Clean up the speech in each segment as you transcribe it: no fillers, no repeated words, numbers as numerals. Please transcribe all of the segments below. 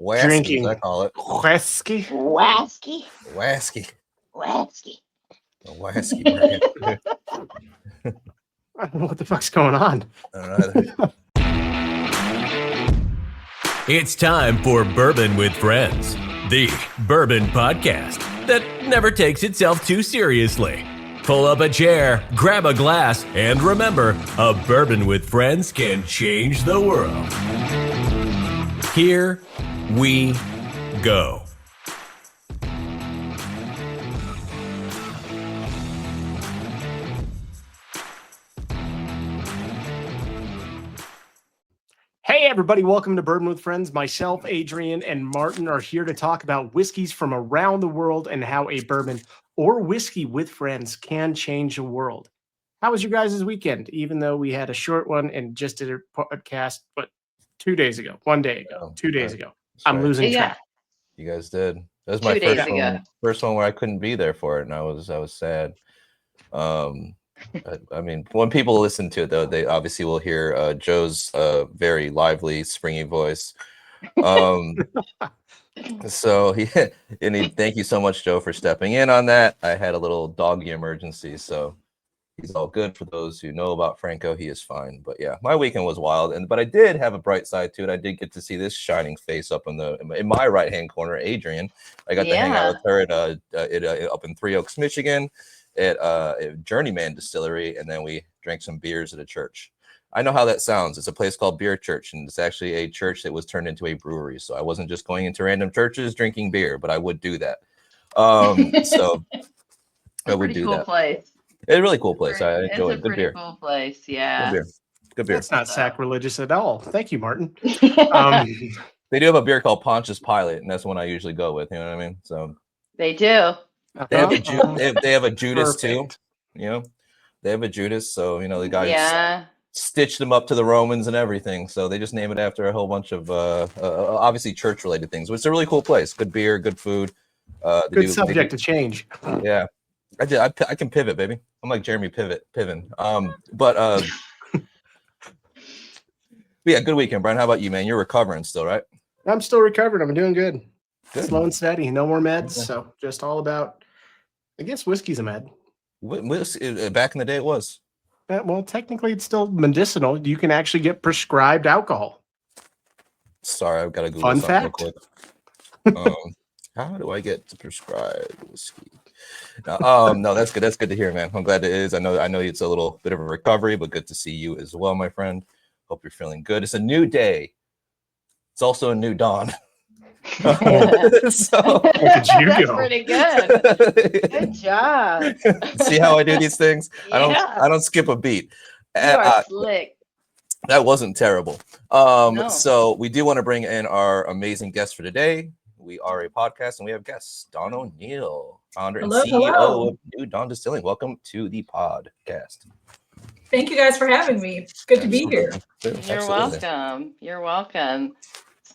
Drinking I call it. whiskey. Wasky. Wasky. Wasky. The Wasky brand. I don't know what the fuck's going on. I don't know either. It's time for Bourbon with Friends, the bourbon podcast that never takes itself too seriously. Pull up a chair, grab a glass, and remember, a bourbon with friends can change the world. Here we go. Hey, everybody. Welcome to Bourbon with Friends. Myself, Adrian, and Martin are here to talk about whiskeys from around the world and how a bourbon or whiskey with friends can change the world. How was your guys' weekend? Even though we had a short one and just did a podcast, but 2 days ago, 1 day ago, 2 days ago. I'm losing track. You guys did. That was my first one where I couldn't be there for it, and I was sad. I mean, when people listen to it, though, they obviously will hear Joe's very lively, springy voice. So thank you so much, Joe, for stepping in on that. I had a little doggy emergency, so he's all good. For those who know about Franco, he is fine. But yeah, my weekend was wild, but I did have a bright side to it. I did get to see this shining face up in my right hand corner, Adrian. I got to hang out with her at up in Three Oaks, Michigan, at Journeyman Distillery, and then we drank some beers at a church. I know how that sounds. It's a place called Beer Church, and it's actually a church that was turned into a brewery. So I wasn't just going into random churches drinking beer, but I would do that. So I would do that. Place. It's a really cool place. I enjoy it. Good beer. Cool place, yeah. Good beer. That's not sacrilegious at all. Thank you, Martin. They do have a beer called Pontius Pilate, and that's one I usually go with. You know what I mean? So they do. They have a Judas too. You know, they have a Judas. So the guys stitched them up to the Romans and everything. So they just name it after a whole bunch of obviously church related things. But it's a really cool place. Good beer, good food. Good subject to change. Yeah, I can pivot, baby. I'm like Jeremy Piven. But yeah, good weekend, Brian. How about you, man? You're recovering still, right? I'm still recovering. I'm doing good. Slow and steady. No more meds. So just all about. I guess whiskey's a med. Back in the day, it was. Well, technically, it's still medicinal. You can actually get prescribed alcohol. Sorry, I've got to Google Fun something fact. real quick. How do I get to prescribe whiskey? No, that's good. That's good to hear, man. I'm glad it is. I know it's a little bit of a recovery, but good to see you as well, my friend. Hope you're feeling good. It's a new day. It's also a new dawn. So that's pretty good. Good job. See how I do these things? Yeah. I don't skip a beat. You are slick. That wasn't terrible. No. So we do want to bring in our amazing guest for today. We are a podcast and we have guests. Don O'Neill, founder and CEO of New Dawn Distilling. Welcome to the podcast. Thank you guys for having me. It's good to be here. You're welcome. You're welcome.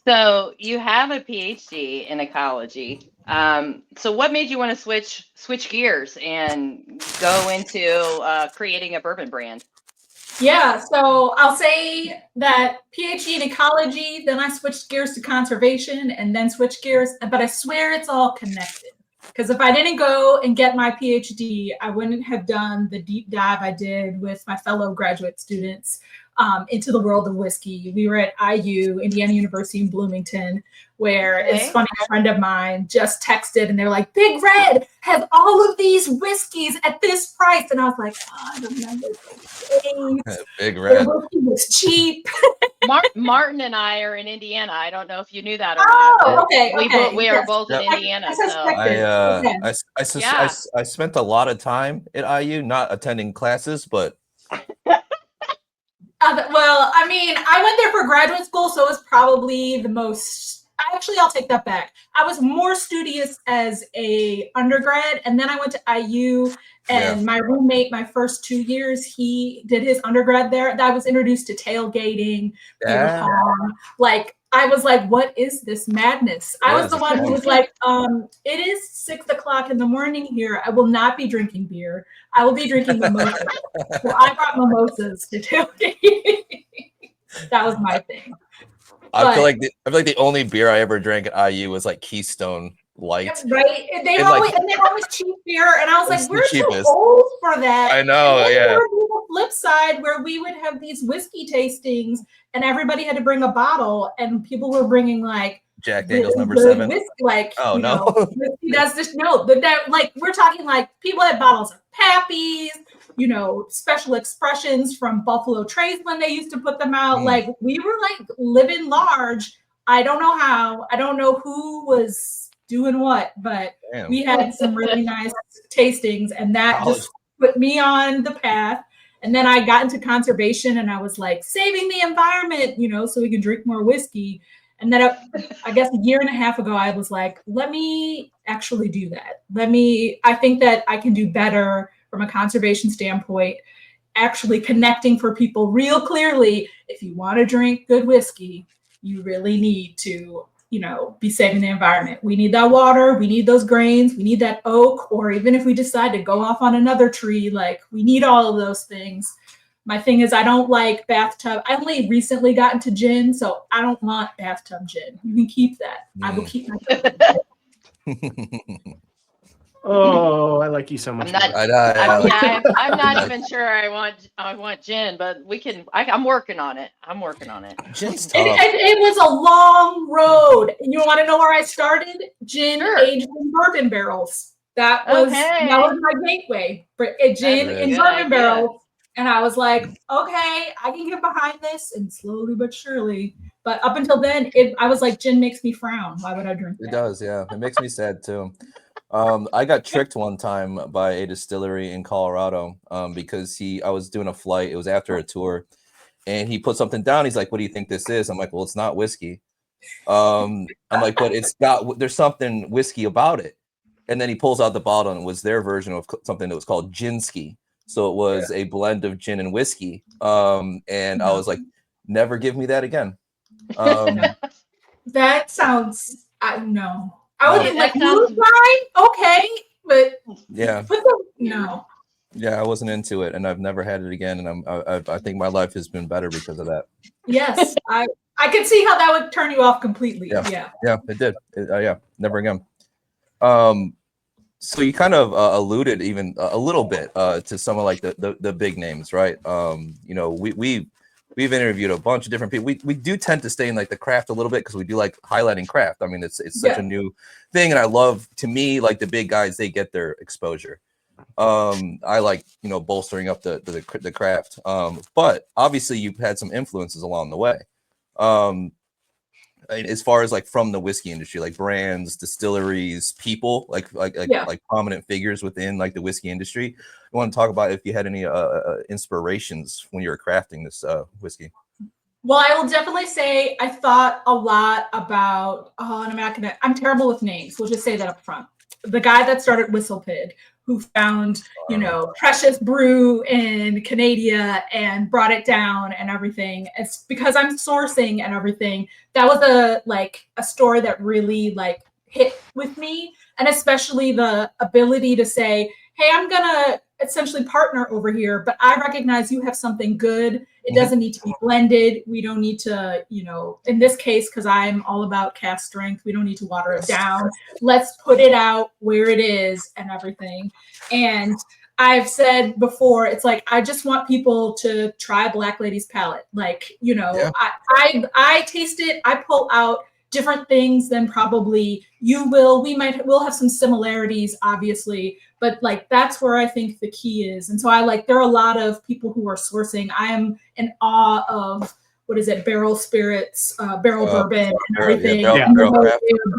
So you have a PhD in ecology. So what made you want to switch gears and go into creating a bourbon brand? Yeah, so I'll say that PhD in ecology, then I switched gears to conservation and then switched gears, but I swear it's all connected. Because if I didn't go and get my PhD, I wouldn't have done the deep dive I did with my fellow graduate students into the world of whiskey. We were at IU, Indiana University in Bloomington, where it's funny, a friend of mine just texted and they're like, Big Red has all of these whiskeys at this price. And I was like, I remember those days. Big Red. The whiskey was cheap. Martin and I are in Indiana. I don't know if you knew that or not. Okay. We are both in Indiana. I spent a lot of time at IU not attending classes, but well, I mean, I went there for graduate school, so it was probably the most. I'll take that back. I was more studious as a undergrad, and then I went to IU, and my roommate, my first 2 years, he did his undergrad there. I was introduced to tailgating, like I was like, what is this madness? I was the one who was like, it is 6 o'clock in the morning here. I will not be drinking beer. I will be drinking mimosas. So I brought mimosas to tailgate. That was my thing. I feel like the only beer I ever drank at IU was like Keystone Light. Right? They're always cheap beer, and I was like, we're too cheapest. old for that. I know, and then yeah. There would be the flip side where we would have these whiskey tastings, and everybody had to bring a bottle, and people were bringing like Jack Daniels number 7. Whiskey, like whiskey, that's just that like we're talking like people had bottles of Pappy's, special expressions from Buffalo Trace when they used to put them out. Like we were like living large. I don't know how. I don't know who was doing what, but we had some really nice tastings, and that just put me on the path. And then I got into conservation, and I was like saving the environment, so we can drink more whiskey. And then I guess a year and a half ago, I was like, let me actually do that. I think that I can do better from a conservation standpoint, actually connecting for people real clearly. If you want to drink good whiskey, you really need to, be saving the environment. We need that water. We need those grains. We need that oak. Or even if we decide to go off on another tree, like we need all of those things. My thing is I don't like bathtub. I only recently got into gin, so I don't want bathtub gin. You can keep that. I will keep my Oh, I like you so much. I'm not even sure I want gin, but I'm working on it. Gin's tough. It was a long road. And you want to know where I started? Gin aged in bourbon barrels. That was my gateway. Gin in bourbon barrels. And I was like, okay, I can get behind this, and slowly but surely. But up until then, I was like, gin makes me frown. Why would I drink that? It does, yeah. It makes me sad too. I got tricked one time by a distillery in Colorado because I was doing a flight. It was after a tour, and he put something down. He's like, "What do you think this is?" I'm like, "Well, it's not whiskey." I'm like, "But there's something whiskey about it." And then he pulls out the bottle, and it was their version of something that was called Ginski. So it was a blend of gin and whiskey. And I was like, "Never give me that again." That sounds no. I would be like, moonshine, okay, but no. Yeah, I wasn't into it, and I've never had it again. And I think my life has been better because of that. Yes, I could see how that would turn you off completely. Yeah, it did. Never again. So you kind of alluded even a little bit to some of like the big names, right? We've interviewed a bunch of different people. We do tend to stay in like the craft a little bit because we do like highlighting craft. I mean, it's such a new thing, and I love, to me, like the big guys, they get their exposure. I like bolstering up the craft. But obviously you've had some influences along the way. As far as like from the whiskey industry, like brands, distilleries, people, like prominent figures within like the whiskey industry. I want to talk about if you had any inspirations when you were crafting this whiskey. Well, I will definitely say I thought a lot about, and I'm terrible with names. We'll just say that up front. The guy that started Whistle Pig, who found, Precious Brew in Canada and brought it down and everything. It's because I'm sourcing and everything. That was a story that really like hit with me. And especially the ability to say, hey, I'm gonna essentially partner over here, but I recognize you have something good. It doesn't need to be blended. We don't need to, in this case, because I'm all about cast strength, we don't need to water it down. Let's put it out where it is and everything. And I've said before, it's like, I just want people to try Black Lady's palate. Like, I taste it, I pull out different things than probably you will. We'll have some similarities, obviously, but like that's where I think the key is. And so there are a lot of people who are sourcing. I am in awe of barrel spirits, barrel bourbon and everything.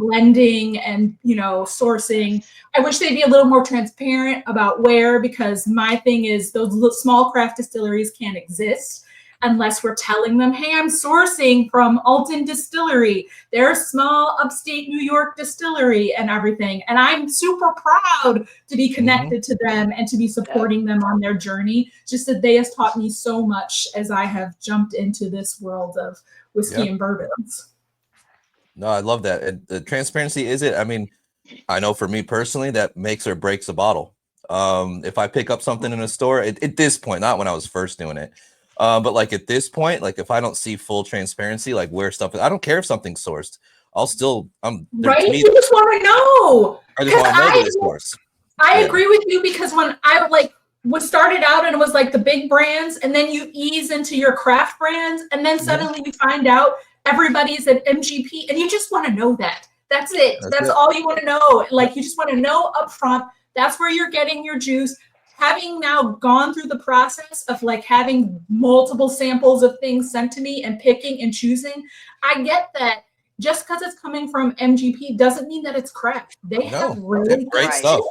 Blending and sourcing. I wish they'd be a little more transparent about where, because my thing is those small craft distilleries can't exist unless we're telling them, hey, I'm sourcing from Alton Distillery. They're a small upstate New York distillery and everything. And I'm super proud to be connected to them and to be supporting them on their journey. Just that they have taught me so much as I have jumped into this world of whiskey and bourbons. No, I love that. And the transparency is it. I mean, I know for me personally, that makes or breaks a bottle. If I pick up something in a store, at this point, not when I was first doing it, But like at this point, like if I don't see full transparency, like where stuff is, I don't care if something's sourced. I'll still, right. to me, You just want to know. I just want to know that it's sourced. I Yeah. agree with you, because when I was started out and it was like the big brands, and then you ease into your craft brands, and then suddenly you find out everybody's at MGP, and you just want to know that. That's it. That's it. all you want to know. Like, you just want to know up front. That's where you're getting your juice. Having now gone through the process of like having multiple samples of things sent to me and picking and choosing, I get that just because it's coming from MGP doesn't mean that it's crap. They have really great stuff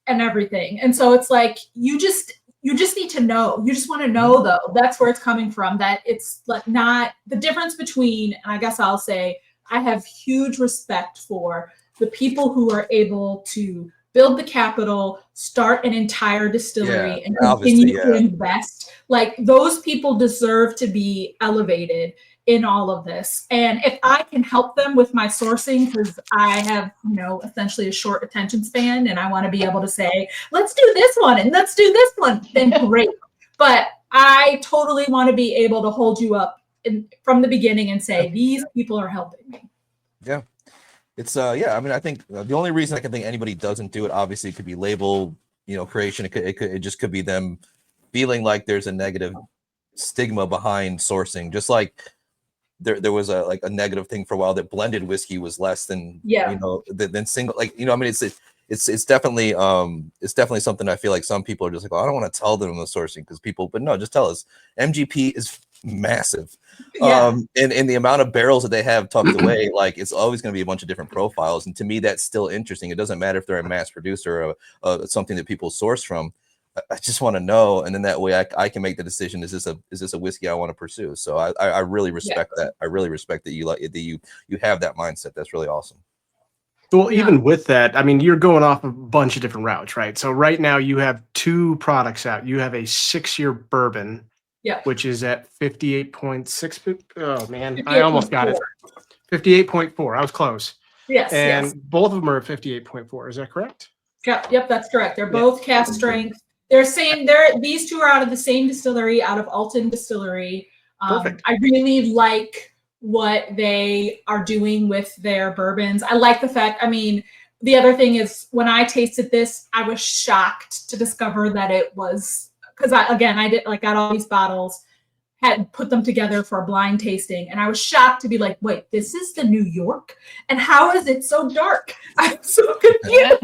and everything. And so it's like, you just need to know. You just want to know, though, that's where it's coming from, that it's like not the difference between, and I guess I'll say, I have huge respect for the people who are able to build the capital, start an entire distillery, and continue to invest. Like, those people deserve to be elevated in all of this. And if I can help them with my sourcing, because I have, essentially a short attention span, and I want to be able to say, let's do this one and let's do this one, then great. But I totally want to be able to hold you up from the beginning and say, these people are helping me. Yeah. It's I mean, I think the only reason I can think anybody doesn't do it, obviously, it could be label, creation. It just could be them feeling like there's a negative stigma behind sourcing. Just like there was a negative thing for a while that blended whiskey was less than than single. Like, I mean, it's definitely something I feel like some people are just like, oh, I don't want to tell them the sourcing but no, just tell us. MGP is massive. And the amount of barrels that they have tucked away, like, it's always going to be a bunch of different profiles. And to me, that's still interesting. It doesn't matter if they're a mass producer or something that people source from. I just want to know, and then that way I can make the decision: is this a whiskey I want to pursue? So I really respect that. I really respect that you have that mindset. That's really awesome. Well, even with that, I mean, you're going off a bunch of different routes, right? So right now you have 2 products out. You have a 6-year bourbon, which is at 58.6. Oh man, I almost got it. 58.4. I was close. Yes. And both of them are at 58.4. Is that correct? Yep, that's correct. They're both cast strength. These 2 are out of the same distillery, out of Alton Distillery. Perfect. I really like what they are doing with their bourbons. I like the fact, I mean, the other thing is, when I tasted this, I was shocked to discover that it was, because I got all these bottles, had put them together for a blind tasting, and I was shocked to be like, wait, this is the New York? And how is it so dark? I'm so confused.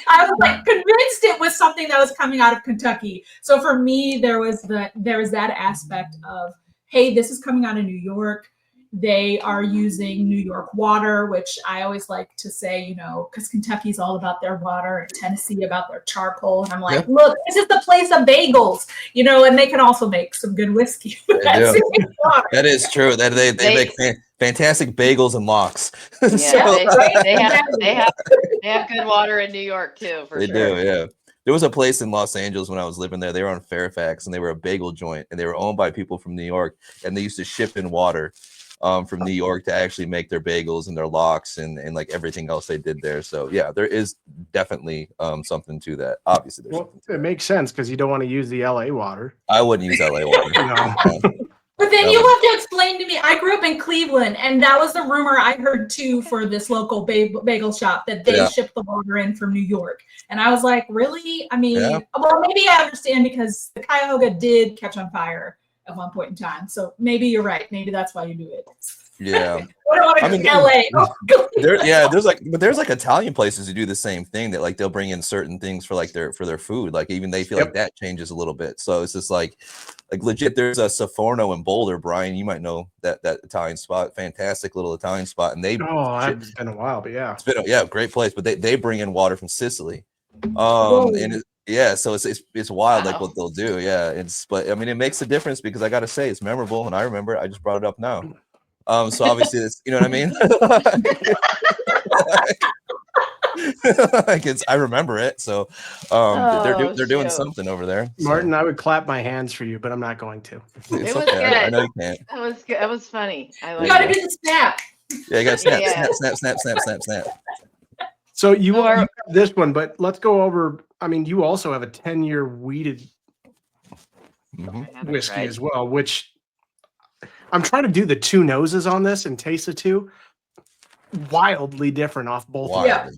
I was like convinced it was something that was coming out of Kentucky. So for me, there was that aspect of, hey, this is coming out of New York. They are using New York water, which I always like to say, because Kentucky's all about their water, and Tennessee about their charcoal. And I'm like, look, this is the place of bagels, and they can also make some good whiskey. That is true. That they make fantastic bagels and lox. Yeah, they have good water in New York too. For they sure. do, yeah. There was a place in Los Angeles when I was living there. They were on Fairfax, and they were a bagel joint, and they were owned by people from New York, and they used to ship in water from New York to actually make their bagels and their lox and like everything else they did there. So yeah, there is definitely something to that. Obviously, it makes sense because you don't want to use the LA water. I wouldn't use LA water. But then you'll have to explain to me. I grew up in Cleveland, and that was the rumor I heard too for this local bagel shop, that they ship the water in from New York. And I was like, really? I mean, well, maybe I understand, because the Cuyahoga did catch on fire at one point in time. So maybe you're right. Maybe that's why you do it. Yeah. I mean, LA. There's like Italian places who do the same thing, that like they'll bring in certain things for like their food. Like even they feel like that changes a little bit. So it's just like legit. There's a Saforno in Boulder, Brian. You might know that Italian spot. Fantastic little Italian spot. And it's been a while, but yeah. It's been great place. But they bring in water from Sicily. So it's wild, like what they'll do. Yeah. But I mean, it makes a difference, because I gotta say it's memorable, and I remember it. I just brought it up now. So obviously it's, you know what I mean? I remember it. So they're doing something over there. Martin, I would clap my hands for you, but I'm not going to. It was okay. good. I know you can't. That was funny. You gotta do the snap. Yeah, you gotta snap. So you have this one, but let's go over. I mean, you also have a 10-year weeded whiskey as well, which I'm trying to do the two noses on this and taste the two. Wildly different off both. Yeah.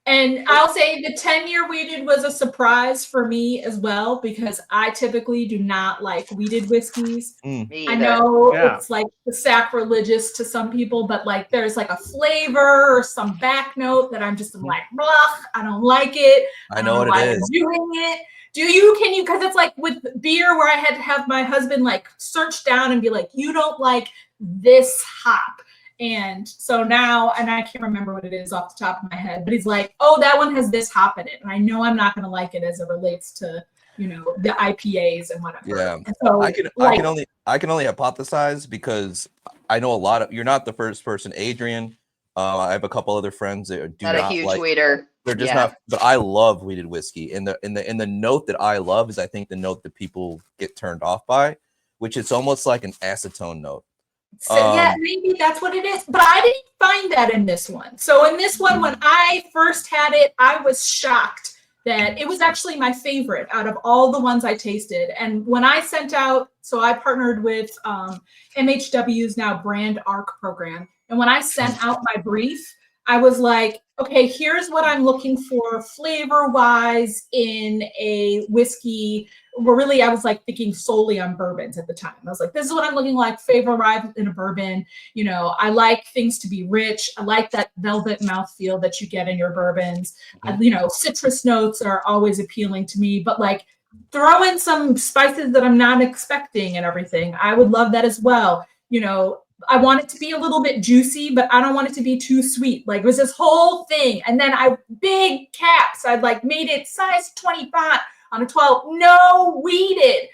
And I'll say the 10-year wheated was a surprise for me as well, because I typically do not like wheated whiskeys. I know it's like sacrilegious to some people, but like there's like a flavor or some back note that I'm just like, blah, I don't like it. I know what it is. I'm doing it. Can you, because it's like with beer where I had to have my husband like search down and be like, you don't like this hop. And so now, and I can't remember what it is off the top of my head, but he's like, oh, that one has this hop in it. And I know I'm not going to like it as it relates to, you know, the IPAs and whatever. Yeah. And so, I can only hypothesize, because I know a lot of, you're not the first person, Adrian. I have a couple other friends that do not a huge like weeder. They're just not, but I love wheated whiskey. And the note that I love is, I think, the note that people get turned off by, which it's almost like an acetone note. So, yeah, maybe that's what it is. But I didn't find that in this one. So in this one, when I first had it, I was shocked that it was actually my favorite out of all the ones I tasted. And when I sent out, so I partnered with MHW's now Brand Arc program. And when I sent out my brief, I was like, okay, here's what I'm looking for flavor-wise in a whiskey. Well, really, I was like thinking solely on bourbons at the time. I was like, this is what I'm looking like, flavor-wise in a bourbon. You know, I like things to be rich. I like that velvet mouthfeel that you get in your bourbons. You know, citrus notes are always appealing to me, but like throw in some spices that I'm not expecting and everything. I would love that as well. You know, I want it to be a little bit juicy, but I don't want it to be too sweet. Like it was this whole thing. And then big caps. I'd like made it size 25 on a 12, no weeded.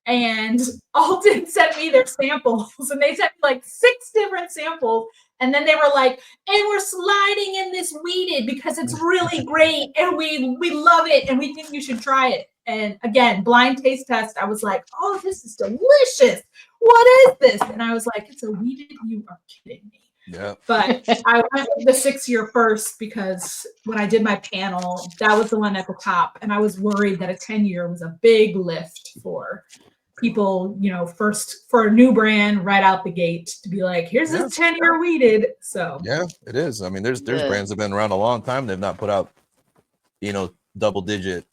And Alton sent me their samples, and they sent me like 6 different samples. And then they were like, and we're sliding in this weeded because it's really great. And we love it. And we think you should try it. And again, blind taste test. I was like, oh, this is delicious. What is this? And I was like, it's a weeded. You are kidding me. Yeah. But I went with the 6-year first, because when I did my panel, that was the one at the top. And I was worried that a 10-year was a big lift for people, you know, first for a new brand right out the gate to be like, here's this 10-year weeded. So yeah, it is. I mean, there's brands that have been around a long time. They've not put out, you know, double digit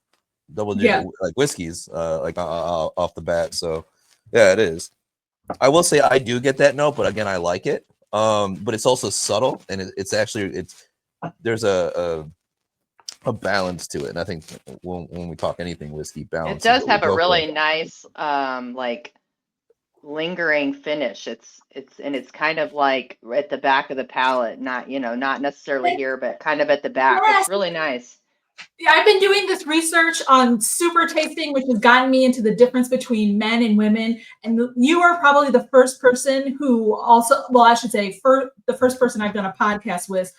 like whiskeys like off the bat. So yeah, it is. I will say I do get that note, but again, I like it. But it's also subtle, and there's a balance to it. And I think when we talk anything whiskey, balance. It does have a really nice like lingering finish. It's kind of like at the back of the palate, not necessarily here, but kind of at the back. It's really nice. Yeah, I've been doing this research on super tasting, which has gotten me into the difference between men and women. And you are probably the first person who also, well, I should say, the first person I've done a podcast with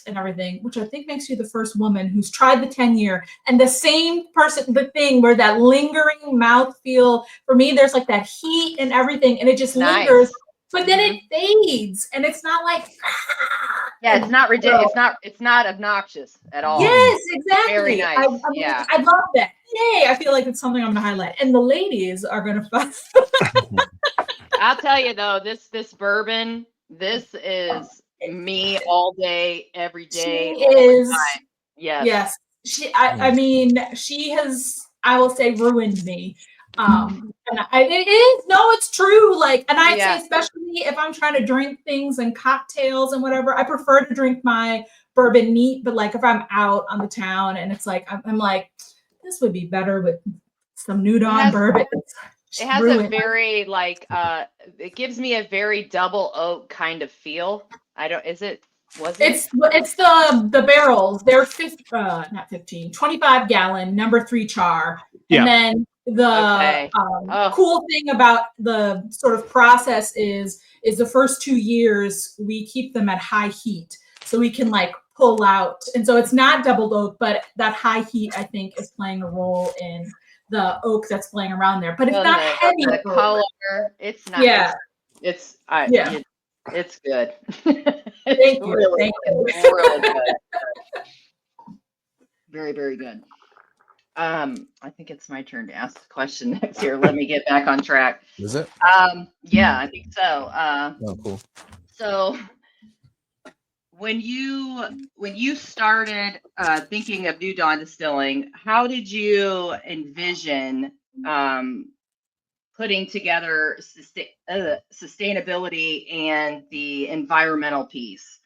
and everything, which I think makes you the first woman who's tried the 10-year. And the same person, the thing where that lingering mouthfeel, for me, there's like that heat and everything, and it just lingers. But then it fades, and it's not like it's not ridiculous. It's not obnoxious at all. Yes, exactly. Very nice. I love that. Yay! I feel like it's something I'm gonna highlight, and the ladies are gonna find. I'll tell you though, this bourbon, this is me all day, every day. She is. Yes. I mean, she has, I will say, ruined me. And it's true. Like, and I say, especially if I'm trying to drink things and cocktails and whatever, I prefer to drink my bourbon neat. But like, if I'm out on the town and it's like, I'm like, this would be better with some New Dawn bourbon. It has a very like, it gives me a very double oak kind of feel. It's the barrels. They're 25 gallon, number 3 char. And then the cool thing about the sort of process is the first 2 years we keep them at high heat, so we can like pull out. And so it's not double oak, but that high heat I think is playing a role in the oak that's playing around there. But it's not heavy. The color, it's not. Yeah. It's good. Thank you. Really good. Very, very good. I think it's my turn to ask the question next here. Let me get back on track. Is it? Yeah, I think so. Oh, cool. So when you started thinking of New Dawn Distilling, how did you envision putting together sustainability and the environmental piece?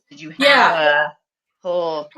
Did you have a whole?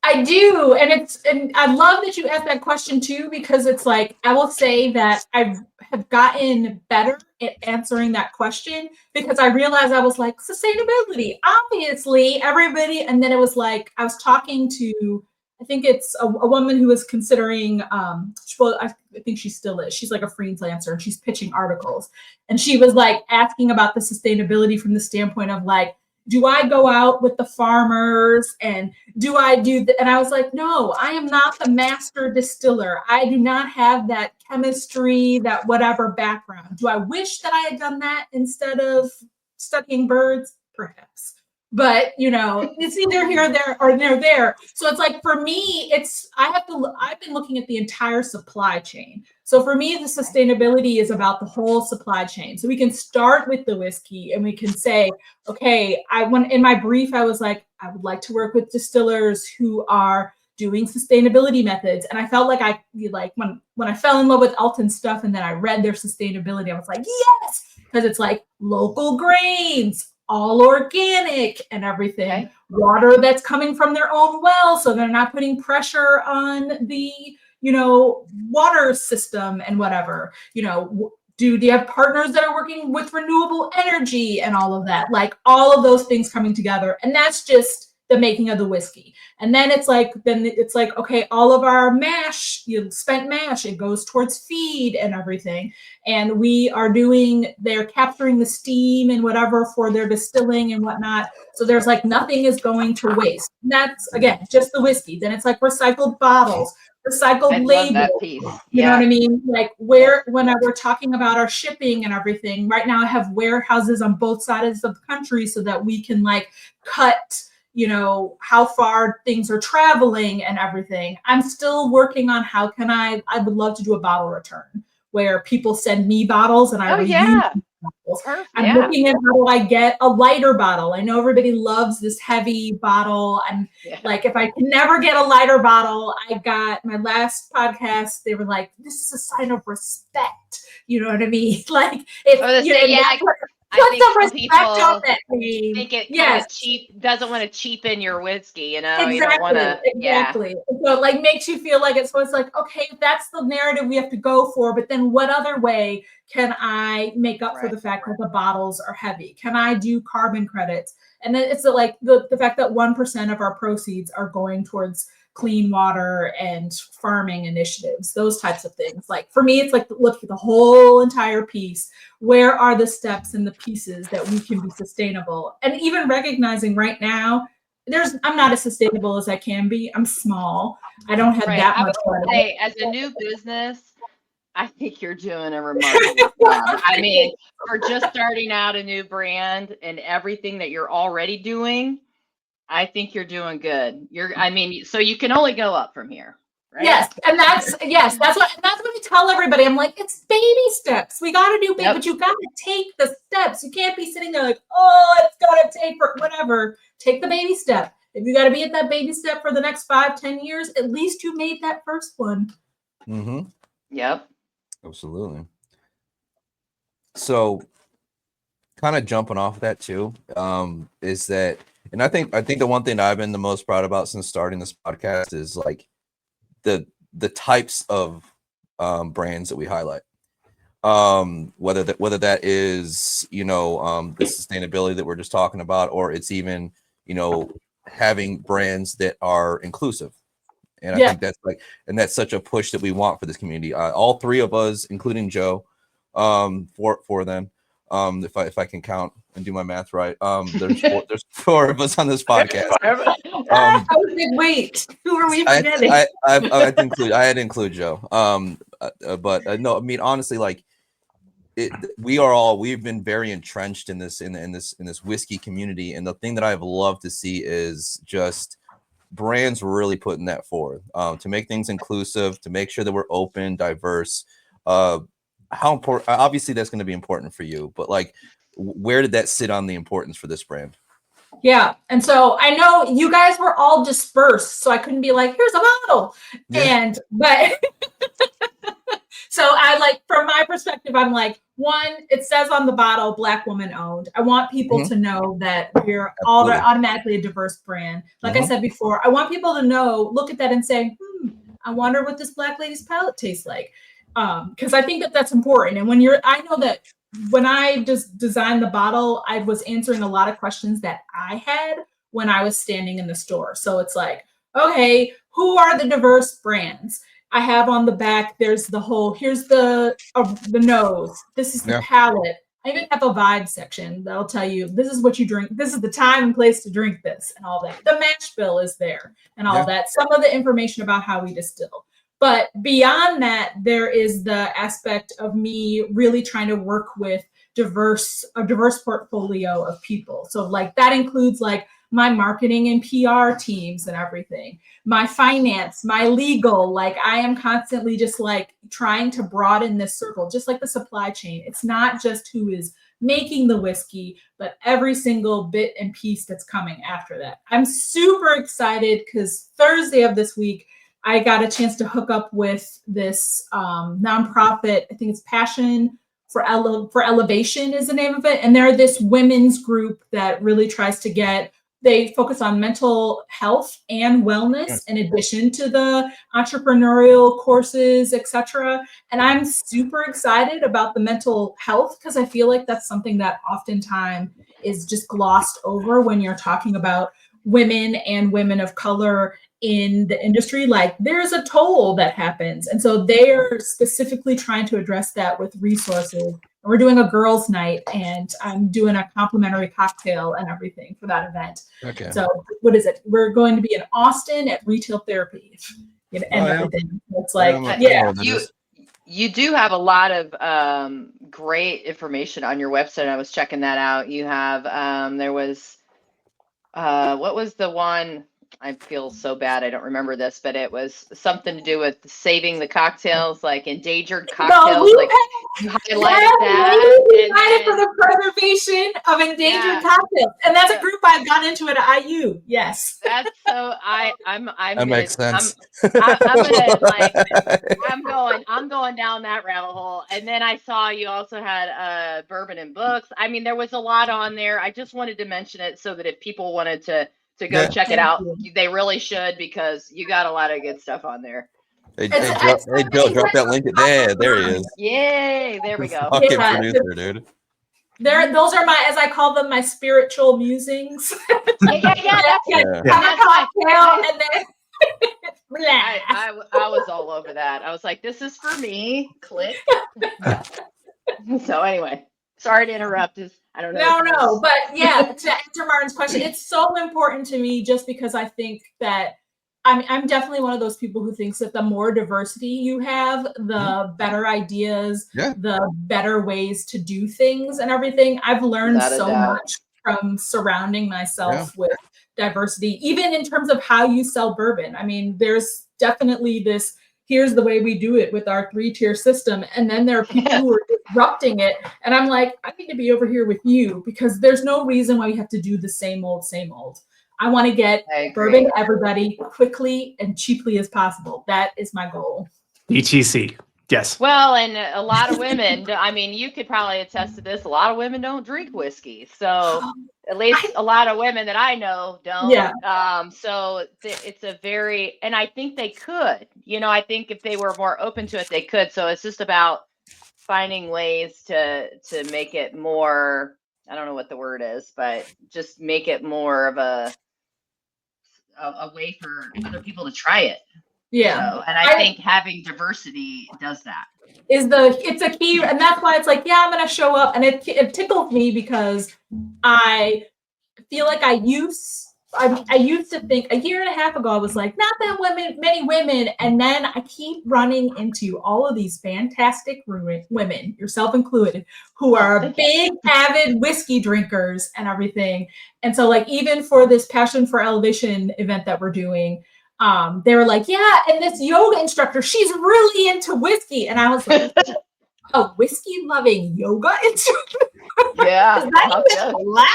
I do, and I love that you asked that question too, because it's like I will say that I have gotten better at answering that question, because I realized I was like, sustainability, obviously everybody, and then it was like I was talking to, I think it's a woman who was considering, well, I think she still is. She's like a freelancer and she's pitching articles, and she was like asking about the sustainability from the standpoint of like, do I go out with the farmers and do I do that? And I was like, no, I am not the master distiller. I do not have that chemistry, that whatever background. Do I wish that I had done that instead of studying birds? Perhaps. But it's either here, there, or there. So it's like for me, I've been looking at the entire supply chain. So for me, the sustainability is about the whole supply chain. So we can start with the whiskey and we can say, okay, in my brief, I was like, I would like to work with distillers who are doing sustainability methods. And I felt like when I fell in love with Elton stuff and then I read their sustainability, I was like, yes, because it's like local grains, all organic and everything. Okay. Water that's coming from their own well, so they're not putting pressure on the water system and whatever. Do you have partners that are working with renewable energy and all of that? Like all of those things coming together. And that's just the making of the whiskey. And then it's like, okay, all of our mash, spent mash, it goes towards feed and everything. And they're capturing the steam and whatever for their distilling and whatnot. So there's like nothing is going to waste. And that's, again, just the whiskey. Then it's like recycled bottles, recycled labels. That piece. You know what I mean? Like we're talking about our shipping and everything, right now I have warehouses on both sides of the country so that we can like cut how far things are traveling and everything. I'm still working on I would love to do a bottle return where people send me bottles and I reuse bottles. Perfect. I'm looking at how do I get a lighter bottle. I know everybody loves this heavy bottle. I'm like, if I can never get a lighter bottle, I got my last podcast, they were like, this is a sign of respect. You know what I mean? Like I think some people think it kind of cheap, doesn't want to cheapen your whiskey, Exactly, you don't want to. Exactly. So it like makes you feel like it's like, okay, that's the narrative we have to go for, but then what other way can I make up for the fact that the bottles are heavy? Can I do carbon credits? And then it's like the fact that 1% of our proceeds are going towards clean water and farming initiatives, those types of things. Like for me, it's like look at the whole entire piece. Where are the steps and the pieces that we can be sustainable? And even recognizing right now, I'm not as sustainable as I can be. I'm small. I don't have that much money. As a new business, I think you're doing a remarkable job. I mean, for just starting out a new brand and everything that you're already doing, I think you're doing good. So you can only go up from here. Right? Yes, and that's what I tell everybody. I'm like, it's baby steps. We got to do baby, but you got to take the steps. You can't be sitting there like, oh, it's got to take for whatever. Take the baby step. If you got to be at that baby step for the next 5-10 years, at least you made that first one. Mm-hmm. Yep. Absolutely. So, kind of jumping off of that too, is that, and I think the one thing that I've been the most proud about since starting this podcast is like the types of brands that we highlight. Whether that is the sustainability that we're just talking about, or it's even having brands that are inclusive. And I think that's such a push that we want for this community. All three of us, including Joe, for them. If I can count and do my math right, there's four of us on this podcast. I was like, wait, who are we forgetting? I had to include Joe. But no, I mean honestly, like we've been very entrenched in this whiskey community, and the thing that I've loved to see is just brands really putting that forward to make things inclusive, to make sure that we're open, diverse. How important? Obviously, that's going to be important for you, but like, where did that sit on the importance for this brand? Yeah. And so I know you guys were all dispersed, so I couldn't be like, here's a bottle. Yeah. But so I like, from my perspective, I'm like, one, it says on the bottle, Black woman owned. I want people to know that we're all automatically a diverse brand. Like I said before, I want people to know, look at that and say, I wonder what this Black lady's palate tastes like. Because I think that that's important. And I know that when I just designed the bottle, I was answering a lot of questions that I had when I was standing in the store. So it's like, okay, who are the diverse brands? I have on the back, there's the whole, here's the nose. This is the palate. I even have a vibe section that'll tell you, this is what you drink. This is the time and place to drink this and all that. The mash bill is there and all that. Some of the information about how we distill. But beyond that, there is the aspect of me really trying to work with a diverse portfolio of people. So like that includes like my marketing and PR teams and everything, my finance, my legal. Like I am constantly just like trying to broaden this circle, just like the supply chain. It's not just who is making the whiskey, but every single bit and piece that's coming after that. I'm super excited because Thursday of this week, I got a chance to hook up with this nonprofit. I think it's Passion for Elevation is the name of it. And they're this women's group that really tries to they focus on mental health and wellness in addition to the entrepreneurial courses, etc. And I'm super excited about the mental health because I feel like that's something that oftentimes is just glossed over when you're talking about women and women of color in the industry. Like there's a toll that happens. And so they are specifically trying to address that with resources. And we're doing a girls' night and I'm doing a complimentary cocktail and everything for that event. Okay. So what is it? We're going to be in Austin at Retail Therapy and everything. It's like, you do have a lot of great information on your website. I was checking that out. You have, there was, what was the one? I feel so bad. I don't remember this, but it was something to do with saving the cocktails, like endangered cocktails. Like you highlighted that. For the preservation of endangered cocktails, and that's a group I've gone into at IU. Yes, that's so. That makes sense. I'm going down that rabbit hole. And then I saw you also had bourbon and books. I mean, there was a lot on there. I just wanted to mention it so that if people wanted to go check it out, they really should, because you got a lot of good stuff on there. Hey, Joe, drop that link. There he is. Yay, there we go. Fucking producer, dude. Those are my, as I call them, my spiritual musings. I was all over that. I was like, this is for me. Click. So anyway, sorry to interrupt. I don't know. No, but yeah, to answer Martin's question, it's so important to me just because I think that I'm definitely one of those people who thinks that the more diversity you have, the better ideas, the better ways to do things and everything. I've learned so much from surrounding myself with diversity, even in terms of how you sell bourbon. I mean, there's definitely this, here's the way we do it with our 3-tier system. And then there are people who are disrupting it. And I'm like, I need to be over here with you because there's no reason why we have to do the same old, same old. I want to get bourbon to everybody quickly and cheaply as possible. That is my goal. ETC. Yes. Well, and a lot of women, I mean, you could probably attest to this. A lot of women don't drink whiskey. So at least a lot of women that I know don't. Yeah. So it's a very, and I think they could, I think if they were more open to it, they could. So it's just about finding ways to make it more, I don't know what the word is, but just make it more of a way for other people to try it. Yeah. So, and I think having diversity does that. It's a key, and that's why it's like, I'm going to show up, and it tickles me because I feel like I used I used to think a year and a half ago, I was like, not that many women. And then I keep running into all of these fantastic women, yourself included, who are big, avid whiskey drinkers and everything. And so like, even for this Passion for Elevation event that we're doing, they were like, yeah, and this yoga instructor, she's really into whiskey. And I was like, a whiskey loving yoga instructor? Yeah. Is that even allowed?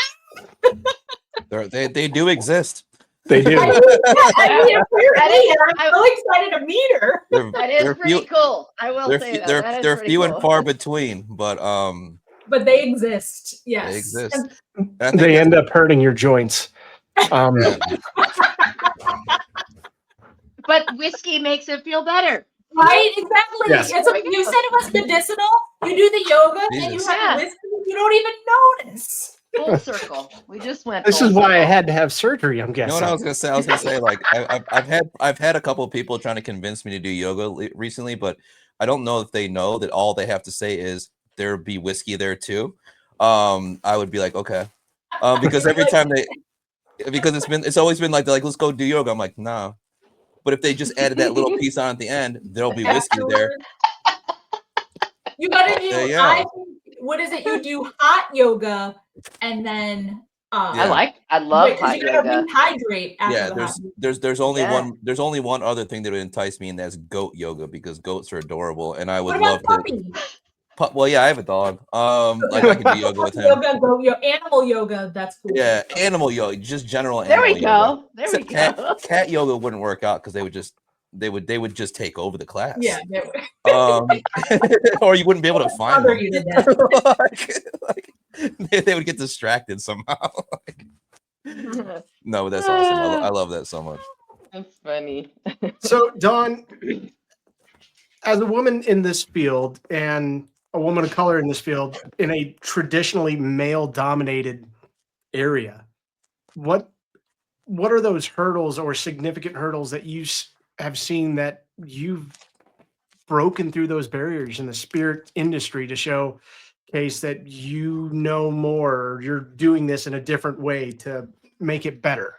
They do exist. They do. I mean, apparently, I'm so excited to meet her. That is pretty cool. I will say that. They're few and far between, but they exist. Yes, they exist. They end up hurting your joints. But whiskey makes it feel better. Right? Exactly. Yes. You said it was medicinal. You do the yoga and you have the whiskey. You don't even notice. Full circle. We just went. This is why I had to have surgery, I'm You guessing. know what I was gonna say? I was gonna say, like, I've had a couple of people trying to convince me to do yoga recently, but I don't know if they know that all they have to say is there be whiskey there too. I would be like, okay, because every time it's always been like, let's go do yoga. I'm like, nah. But if they just added that little piece on at the end, there'll be whiskey there. You gotta do. What is it? You do hot yoga, and then I love hot yoga. Rehydrate after Yeah, there's only Yeah. there's only one other thing that would entice me, and that's goat yoga, because goats are adorable, and I would What love about to. Well, yeah, I have a dog. Like I can do yoga with him. Animal yoga. That's cool. Yeah, animal yoga, just general There animal we yoga. go. There we go. Cat yoga wouldn't work out because they would just take over the class. Yeah. Or you wouldn't be able to find them. You did that. They would get distracted somehow. No, that's awesome. I love that so much. That's funny. So, Dawn, as a woman in this field and a woman of color in this field in a traditionally male-dominated area, what are those hurdles or significant hurdles that you have seen that you've broken through those barriers in the spirit industry to show case that you know more, or you're doing this in a different way to make it better?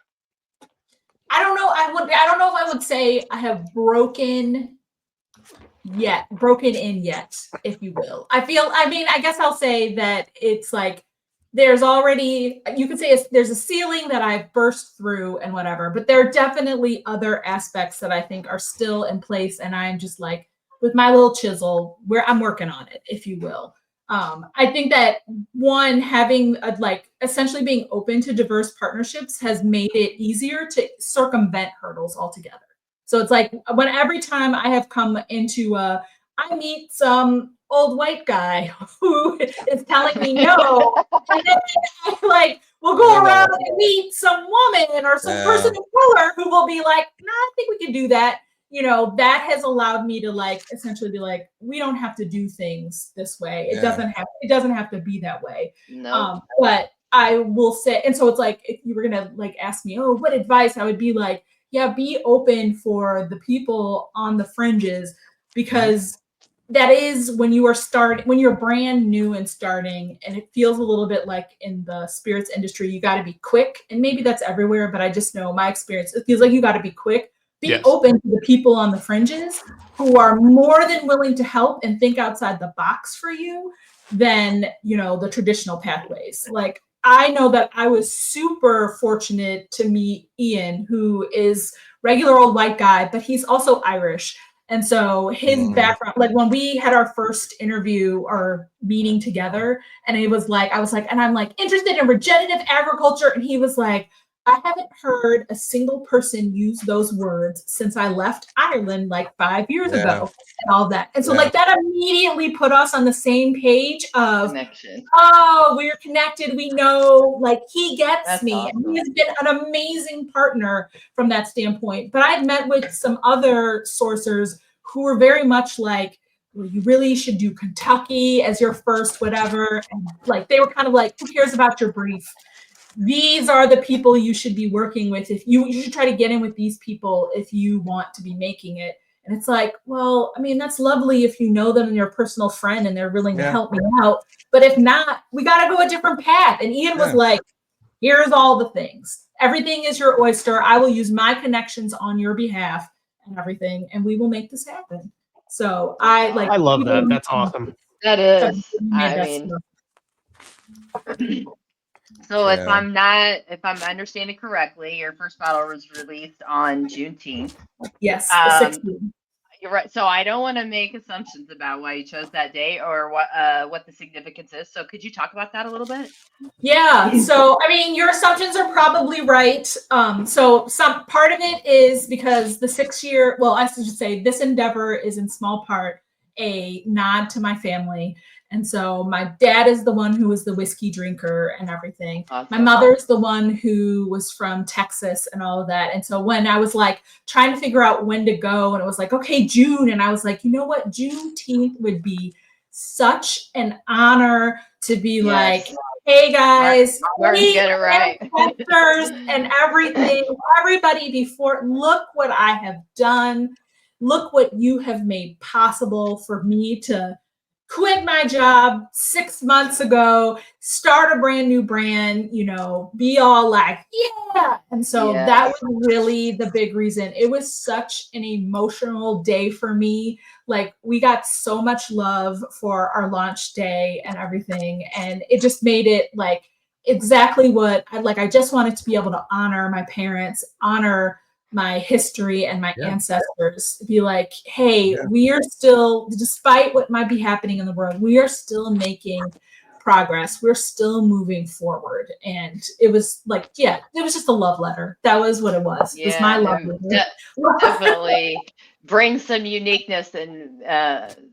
I don't know. I don't know if I would say I have broken in yet, if you will. I guess I'll say that it's like there's already, you could say there's a ceiling that I've burst through and whatever, but there are definitely other aspects that I think are still in place. And I'm just like, with my little chisel, where I'm working on it, if you will. I think that one, having essentially being open to diverse partnerships has made it easier to circumvent hurdles altogether. So it's like every time I have come into I meet some old white guy who is telling me no, and then we'll go around and meet some woman or some person of color who will be like, no, I think we can do that. That has allowed me to essentially be like, we don't have to do things this way. It doesn't have to be that way. No. But I will say, and so it's like, if you were gonna ask me, oh, what advice, I would be like, yeah, be open for the people on the fringes, because that is when you're brand new and starting, and it feels a little bit like in the spirits industry, you got to be quick. And maybe that's everywhere, but I just know my experience, it feels like you got to be quick. Be open to the people on the fringes who are more than willing to help and think outside the box for you than, the traditional pathways. Like, I know that I was super fortunate to meet Ian, who is regular old white guy, but he's also Irish. And so his background, when we had our first interview or meeting together, and it was I was like, and I'm interested in regenerative agriculture. And he was like, I haven't heard a single person use those words since I left Ireland 5 years ago, and all that. And so that immediately put us on the same page of connection. Oh, we're connected. We know, he gets That's me. Awesome. And he has been an amazing partner from that standpoint. But I've met with some other sourcers who were very much like, well, you really should do Kentucky as your first whatever. And they were kind of like, who cares about your brief? These are the people you should be working with. If you should try to get in with these people if you want to be making it. And it's like, well, I mean, that's lovely if you know them and you're a personal friend and they're willing to help me out. But if not, we got to go a different path. And Ian was like, here's all the things. everything is your oyster. I will use my connections on your behalf and everything, and we will make this happen. So I love that. That's awesome. That is. Made I that mean, stuff. so Yeah. if I'm understanding correctly, your first bottle was released on Juneteenth. Yes, the 16th. You're right. So I don't want to make assumptions about why you chose that day or what the significance is. So could you talk about that a little bit? Yeah. So I mean, your assumptions are probably right. So some part of it is because the 6-year, well, I should say this endeavor is in small part a nod to my family. And so my dad is the one who was the whiskey drinker and everything. Awesome. My mother's the one who was from Texas and all of that. And so when I was like trying to figure out when to go, and it was like, okay, June. And I was like, you know what? Juneteenth would be such an honor to be like, hey guys, Martin, get it right. And everything, everybody before, look what I have done. Look what you have made possible for me to quit my job 6 months ago, start a brand new brand, be all like, yeah. And so that was really the big reason. It was such an emotional day for me. Like, we got so much love for our launch day and everything. And it just made it like exactly what I just wanted to be able to honor my parents, honor my history and my ancestors, be like, hey, we are still, despite what might be happening in the world, we are still making progress. We're still moving forward. And it was like, it was just a love letter. That was what it was. It was my love letter. Definitely brings some uniqueness and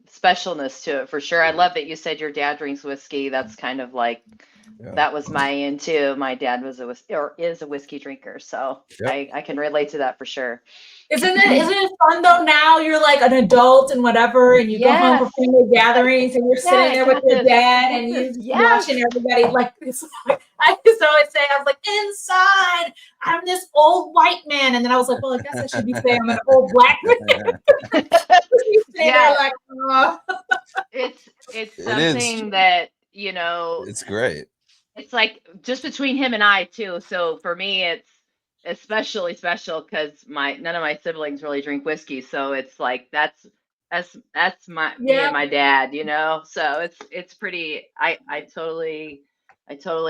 specialness to it for sure. I love that you said your dad drinks whiskey. That's kind of like, that was my end too. My dad was is a whiskey drinker, so I can relate to that for sure. Isn't it fun though? Now you're like an adult and whatever, and you go home for family gatherings, and you're sitting there with your dad, and you're watching everybody like this. I used to always say, I was like, inside, I'm this old white man, and then I was like, well, I guess I should be saying I'm an old black man. Like, oh. It's something that it's great. It's like just between him and I too. So for me, it's especially special because none of my siblings really drink whiskey. So it's like that's my me and my dad, So it's pretty. I totally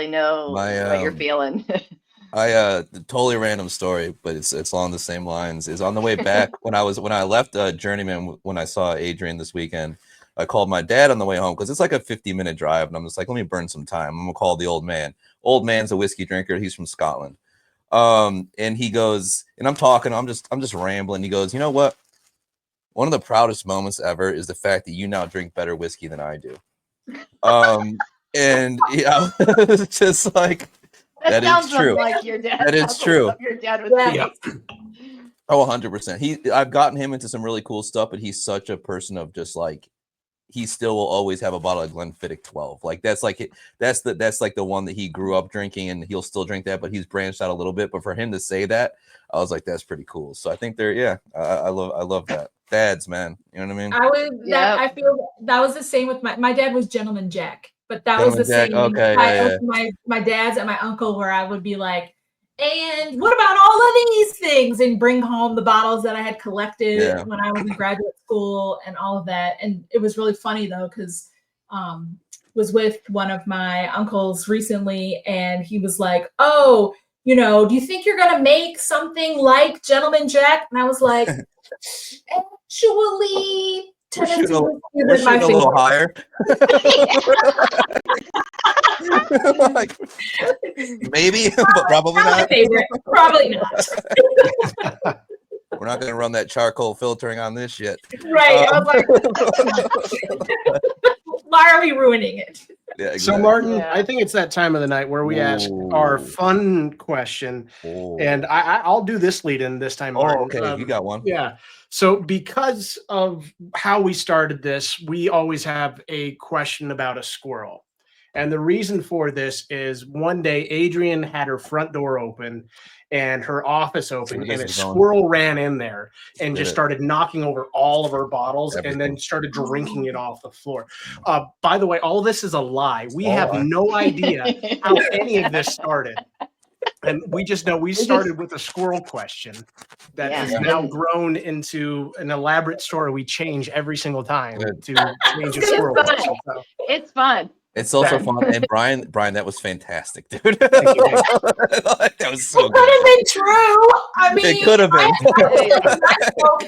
know what you're feeling. Totally random story, but it's along the same lines. Is on the way back when I left Journeyman, when I saw Adrian this weekend, I called my dad on the way home because it's like a 50-minute drive, and I'm just like, let me burn some time. I'm gonna call the old man. Old man's a whiskey drinker. He's from Scotland. And he goes, and I'm talking, I'm just rambling. He goes, you know what? One of the proudest moments ever is the fact that you now drink better whiskey than I do. And it's just like that is true. Like your dad. That is true. Your dad was Oh, 100%. I've gotten him into some really cool stuff, but he's such a person of just like, he still will always have a bottle of Glenfiddich 12. Like that's like the one that he grew up drinking, and he'll still drink that, but he's branched out a little bit. But for him to say that, I was like, that's pretty cool. So I think I love that. Dads, man. You know what I mean? I feel that was the same with my dad was Gentleman Jack, but that was the same. Okay, my dad's and my uncle, where I would be like, and what about all of these things, and bring home the bottles that I had collected when I was in graduate school and all of that. And it was really funny though, because was with one of my uncles recently, and he was like, oh, do you think you're gonna make something like Gentleman Jack? And I was like, actually, we're shooting a little higher. Like, maybe, but probably not. Probably not. We're not going to run that charcoal filtering on this shit. Right. I was like, why are we ruining it? Yeah, exactly. So, Martin, I think it's that time of the night where we ask our fun question. And I'll do this lead in this time, Martin. Okay. You got one. Yeah. So because of how we started this, we always have a question about a squirrel. And the reason for this is one day Adrian had her front door open and her office open, and a squirrel ran in there and just started knocking over all of her bottles and then started drinking it off the floor. By the way, all this is a lie. We have no idea how any of this started. And we just know we started with a squirrel question that has now grown into an elaborate story we change every single time to change a squirrel question. So. It's fun. It's also fun. And Brian, that was fantastic, dude. Thank you. That was so It good. could have been true. I mean, It could have been.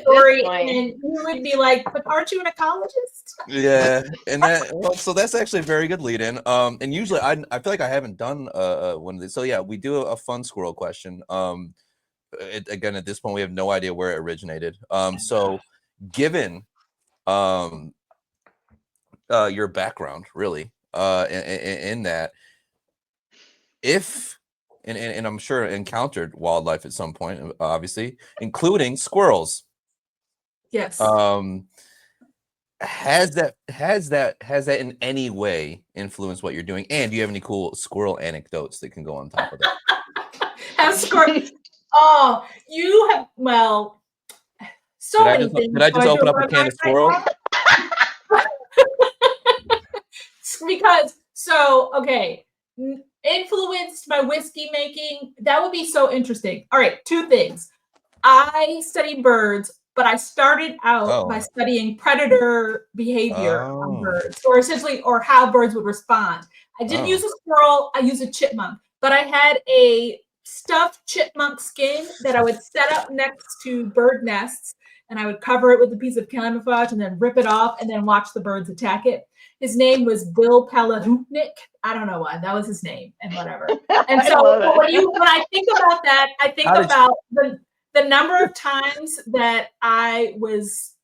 Story, and then you would be like, "But aren't you an ecologist?" Yeah, and so that's actually a very good lead-in. And usually I feel like I haven't done one of these. So yeah, we do a fun squirrel question. Again, at this point, we have no idea where it originated. So given your background, really, in that, if and I'm sure encountered wildlife at some point, obviously, including squirrels. Yes. Has that in any way influenced what you're doing? And do you have any cool squirrel anecdotes that can go on top of that? Have squirrel. Oh, you have so many things. Did I just open up a can of squirrel? Because influenced by whiskey making, that would be so interesting. All right, two things. I study birds, but I started out by studying predator behavior on birds, or essentially, or how birds would respond. I didn't use a squirrel, I used a chipmunk, but I had a stuffed chipmunk skin that I would set up next to bird nests, and I would cover it with a piece of camouflage and then rip it off and then watch the birds attack it. His name was Bill Palahniuk. I don't know why. That was his name and whatever. And so when I think about that, I think about the number of times that I was,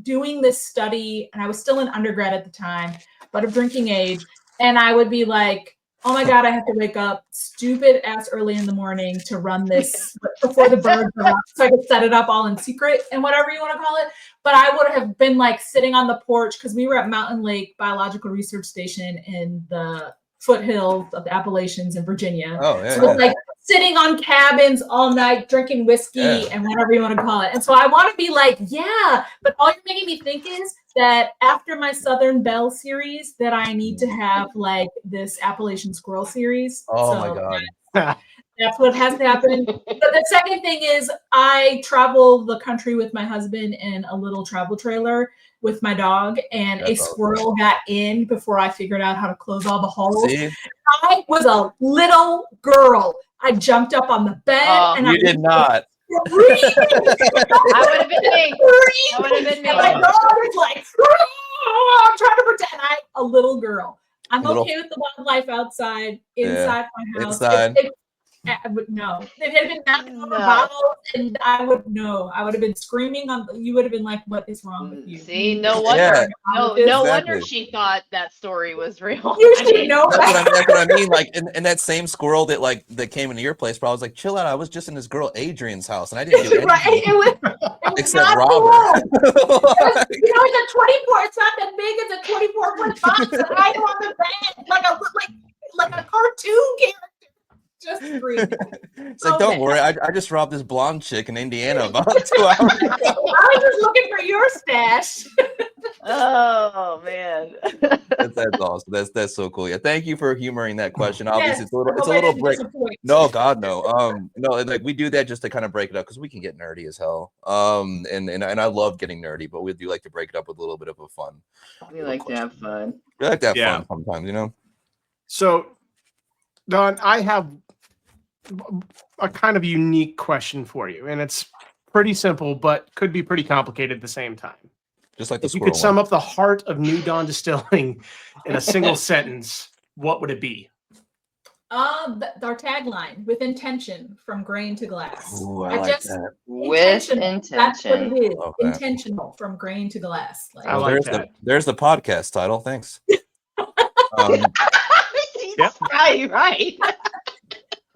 doing this study, and I was still an undergrad at the time, but of drinking age. And I would be like, oh my God, I have to wake up stupid ass early in the morning to run this before the birds are up, so I could set it up all in secret and whatever you want to call it. But I would have been like sitting on the porch, because we were at Mountain Lake Biological Research Station in the foothills of the Appalachians in Virginia. So it was like sitting on cabins all night, drinking whiskey and whatever you want to call it. And so I want to be like, yeah, but all you're making me think is that after my Southern Belle series, that I need to have like this Appalachian Squirrel series. My God. That's what has to happen. But the second thing is I travel the country with my husband in a little travel trailer with my dog, and a squirrel got in before I figured out how to close all the holes. See? I was a little girl. I jumped up on the bed and you did not. I would have been me. I would have been me. And my dog was like, I'm trying to pretend I'm a little girl. I'm okay with the wildlife outside, inside my house. I would know. If it had been knocking on the bottles, and I would know. I would have been screaming you would have been like, what is wrong with you? See, no wonder. No wonder she thought that story was real. You should know. That's what I mean. Like, and that same squirrel that came into your place, bro, I was like, chill out. I was just in this girl Adrian's house, and I didn't do anything. It was except Robert. It's a 24. It's not that big. It's a 24-foot box, and I am on the bed like a cartoon character. Just screaming. It's like, don't worry, I just robbed this blonde chick in Indiana about 2 hours ago. I was just looking for your stash. Oh man, that's awesome. That's so cool. Yeah, thank you for humoring that question. Obviously, it's a little break. No, God, no. No, like we do that just to kind of break it up, because we can get nerdy as hell. And I love getting nerdy, but we do like to break it up with a little bit of a fun. We like to have fun. We like to have fun sometimes, So, Don, I have a kind of unique question for you, and it's pretty simple, but could be pretty complicated at the same time. Just like the if you could sum up the heart of New Dawn Distilling in a single sentence, what would it be? Our tagline: with intention, from grain to glass. Ooh, I like that. With intention. That's what it is. Intentional, from grain to glass. I like that. There's the podcast title. Thanks. Right.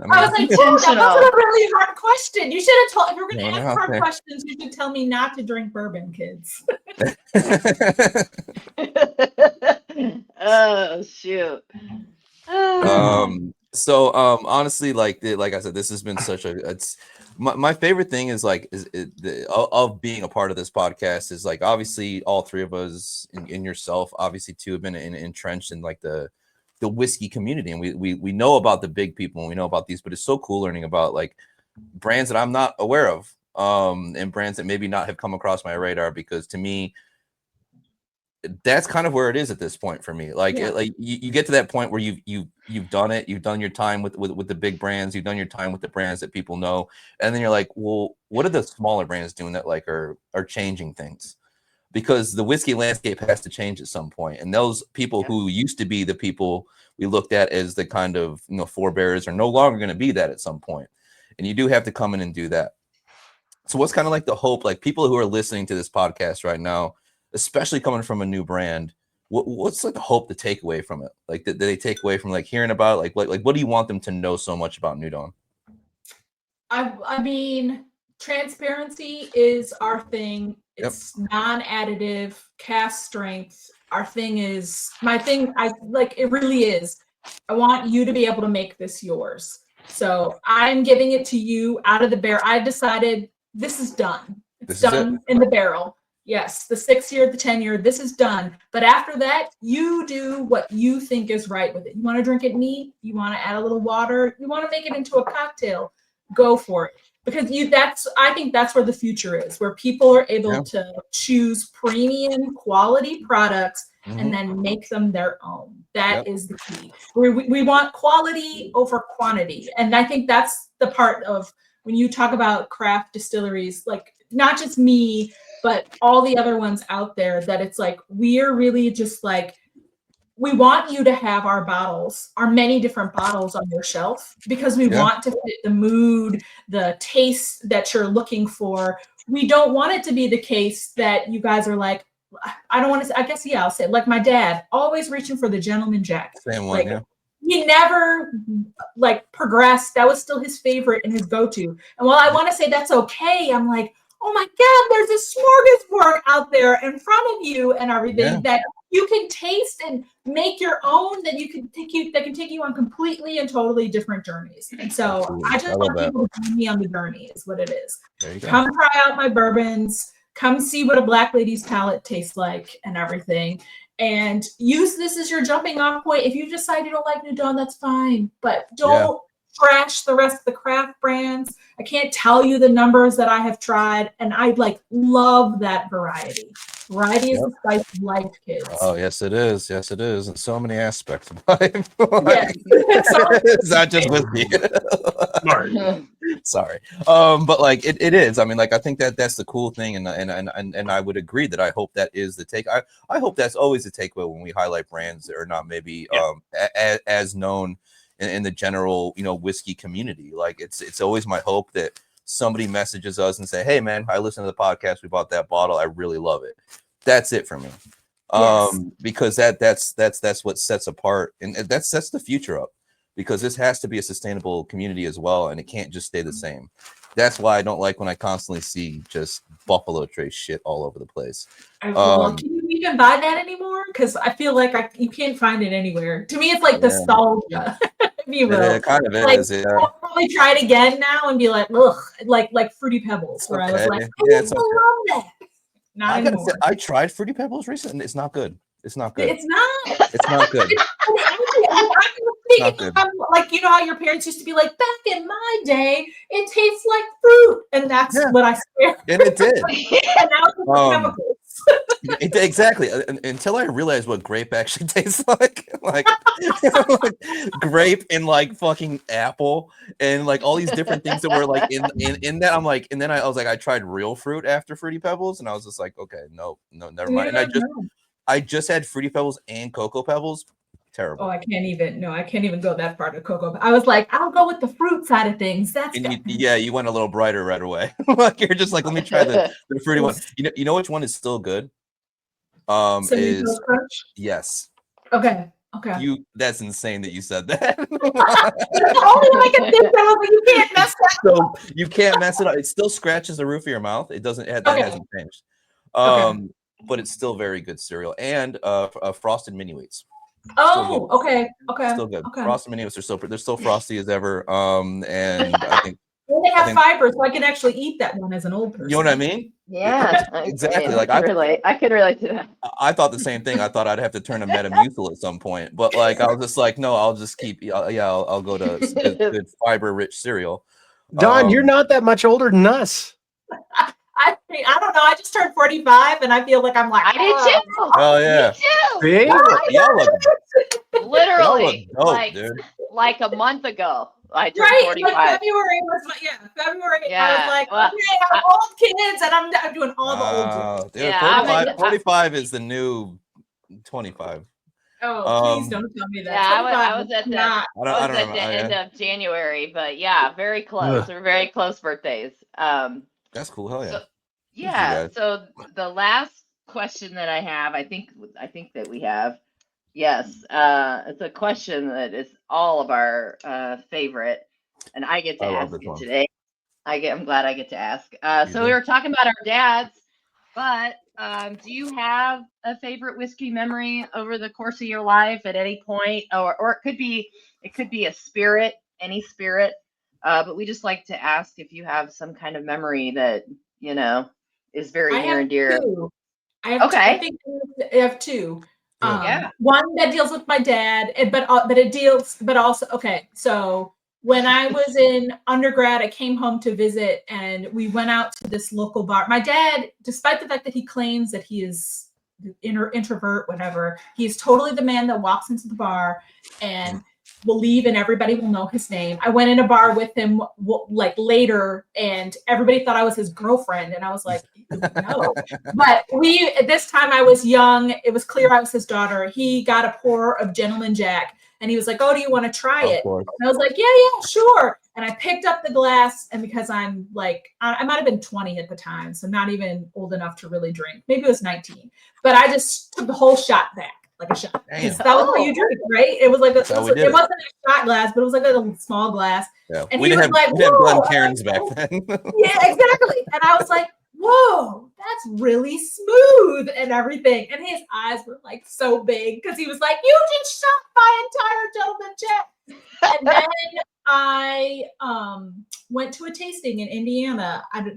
I was like, that wasn't a really hard question. You should have told. If you're going to ask hard questions, you should tell me not to drink bourbon, kids. Oh shoot. So honestly, like I said, this has been such my favorite thing is of being a part of this podcast is like, obviously all three of us and yourself obviously too have been entrenched in like the the whiskey community, and we know about the big people and we know about these, but it's so cool learning about like brands that I'm not aware of, and brands that maybe not have come across my radar, because to me, that's kind of where it is at this point for me. Like, you get to that point where you've done it, you've done your time with the big brands, you've done your time with the brands that people know, and then you're like, well, what are the smaller brands doing that like are changing things? Because the whiskey landscape has to change at some point, and those people who used to be the people we looked at as the kind of forebears are no longer going to be that at some point, and you do have to come in and do that. So what's kind of like the hope, like people who are listening to this podcast right now, especially coming from a new brand, what's like the hope to take away from it? Like that they take away from like hearing about like what do you want them to know so much about New Dawn? I mean, transparency is our thing. It's non-additive, cast strength. Our thing is my thing. I like it really is. I want you to be able to make this yours. So I'm giving it to you out of the barrel. I've decided this is done. It's done in the barrel. Yes, the 6 year, the 10 year, this is done. But after that, you do what you think is right with it. You want to drink it neat, you want to add a little water, you want to make it into a cocktail, go for it. Because I think that's where the future is, where people are able to choose premium quality products and then make them their own. That is the key. We want quality over quantity. And I think that's the part of when you talk about craft distilleries, like not just me, but all the other ones out there, that it's like, we're really just like, we want you to have our bottles, our many different bottles on your shelf, because we want to fit the mood, the taste that you're looking for. We don't want it to be the case that you guys are like, I don't want to say, I guess, I'll say it, like my dad, always reaching for the Gentleman Jack. Same one, like, he never like progressed. That was still his favorite and his go-to. And while I want to say that's okay, I'm like, oh my God, there's a smorgasbord out there in front of you and everything that you can taste and make your own, that can take you on completely and totally different journeys. And so I just want people to join me on the journey is what it is. Come try out my bourbons, come see what a Black Lady's palate tastes like and everything. And use this as your jumping off point. If you decide you don't like New Dawn, that's fine. But don't trash the rest of the craft brands. I can't tell you the numbers that I have tried, and I love that variety. Variety is the spice of life, kids. Oh, yes, it is. Yes, it is. In so many aspects of life. It's not just whiskey. Sorry. But like it is. I mean, like I think that's the cool thing, and I would agree that I hope that is the take. I hope that's always the takeaway when we highlight brands that are not maybe as known in the general whiskey community. Like it's always my hope that somebody messages us and say, hey man, I listened to the podcast, we bought that bottle, I really love it. That's it for me. Because that's what sets apart, and that sets the future up, because this has to be a sustainable community as well, and it can't just stay the same. That's why I don't like when I constantly see just Buffalo Trace shit all over the place. Can you even buy that anymore? Because I feel like you can't find it anywhere. To me, it's like nostalgia. If you will. It kind of like, is. Yeah. I'll probably try it again now and be like, ugh, like Fruity Pebbles, where I was like, I love that. Not anymore. Say, I tried Fruity Pebbles recently, and it's not good. It's not good. It's not. It's not good. Not good. Like, you know how your parents used to be like, back in my day, it tastes like fruit, and that's what I swear. And it did. And now it's chemicals. Exactly. Until I realized what grape actually tastes like, like grape and like fucking apple and like all these different things that were like in that. I'm like, and then I was like, I tried real fruit after Fruity Pebbles, and I was just like, okay, no, never mind. And I just had Fruity Pebbles and Cocoa Pebbles. Terrible. Oh, I can't even go that far to cocoa. I was like, I'll go with the fruit side of things. You went a little brighter right away. Like you're just like, let me try the fruity one. You know which one is still good? Is yes. Okay. That's insane that you said that. It's the only one I can think of, but you can't mess that up. So you can't mess it up. It still scratches the roof of your mouth. It doesn't. That hasn't changed. But it's still very good cereal, and frosted mini wheats. Oh, okay. Still good. Frosted mini wheats are they're still frosty as ever. And I think have fiber, so I can actually eat that one as an old person. You know what I mean? Yeah, Exactly. I can relate. I can relate to that. I thought the same thing. I thought I'd have to turn to Metamucil at some point, but like I was just like, no, I'll just keep. I'll go to good fiber-rich cereal. Don, you're not that much older than us. I don't know. I just turned 45, and I feel like I'm like. I did too. Oh yeah. Me too. Y'all look Literally, dope, like dude. Like a month ago. I turned Right, 45. like February was February. Yeah, I was like, well, okay, I'm old kids, and I'm doing all the old. Dude, Yeah, 45 is the new 25. Oh, please don't tell me that. Yeah, I was at the end of January, but yeah, very close. We're very close birthdays. That's cool. Hell yeah. So, yeah. So the last question that I have, I think that we have. Yes, it's a question that is all of our favorite, and I get to ask it today. I'm glad I get to ask. So we were talking about our dads, but do you have a favorite whiskey memory over the course of your life at any point, or it could be a spirit, any spirit, but we just like to ask if you have some kind of memory that is very near and dear. I have two. I think I have two. One that deals with my dad, but also okay. So when I was in undergrad, I came home to visit, and we went out to this local bar. My dad, despite the fact that he claims that he is introvert, whatever, he's totally the man that walks into the bar and will leave, and everybody will know his name. I went in a bar with him like later, and everybody thought I was his girlfriend, and I was like, no. But this time I was young. It was clear I was his daughter. He got a pour of Gentleman Jack, and he was like, oh, do you want to try it? And I was like, yeah, sure. And I picked up the glass, and because I'm like, I might have been 20 at the time, so not even old enough to really drink. Maybe it was 19. But I just took the whole shot back. Like a shot. That was how you drink, right? It was like it wasn't a shot glass, but it was like a small glass. Yeah. And we didn't have Glencairns back then. Yeah, exactly. And I was like, whoa, that's really smooth and everything. And his eyes were like so big because he was like, you just shot my entire Gentleman Jack. And then I went to a tasting in Indiana. I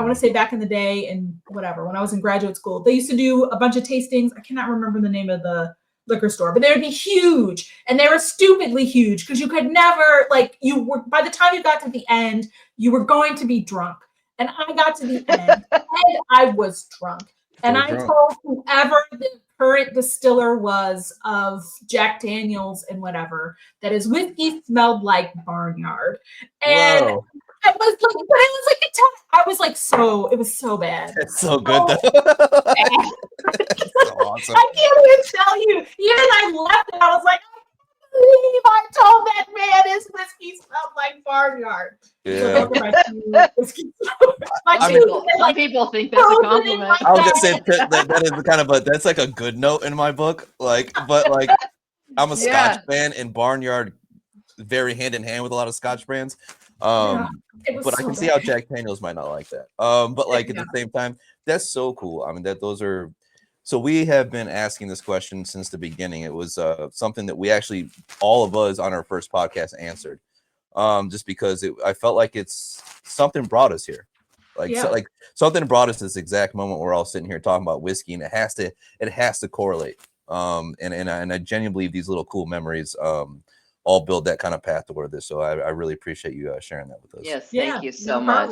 want to say back in the day and whatever, when I was in graduate school, they used to do a bunch of tastings. I cannot remember the name of the liquor store, but they would be huge, and they were stupidly huge because you could never, by the time you got to the end, you were going to be drunk. And I got to the end and I was drunk. And I told whoever the current distiller was of Jack Daniels and whatever, that his whiskey smelled like barnyard. And it was so bad. It's so good though. So awesome. I can't even tell you. Even I left and I was like, I told that man his whiskey smelled like barnyard. Yeah. Some people think that's a compliment. I was gonna say that is kind of that's like a good note in my book. But I'm a Scotch fan, and barnyard very hand in hand with a lot of Scotch brands. But I can see how Jack Daniels might not like that. But at the same time, that's so cool. I mean, those are. So we have been asking this question since the beginning. It was something that we actually, all of us on our first podcast answered, just because I felt like it's something brought us here. Something brought us this exact moment we're all sitting here talking about whiskey, and it has to correlate. And I genuinely believe these little cool memories all build that kind of path toward this. So I really appreciate you sharing that with us. Yes, thank you so much.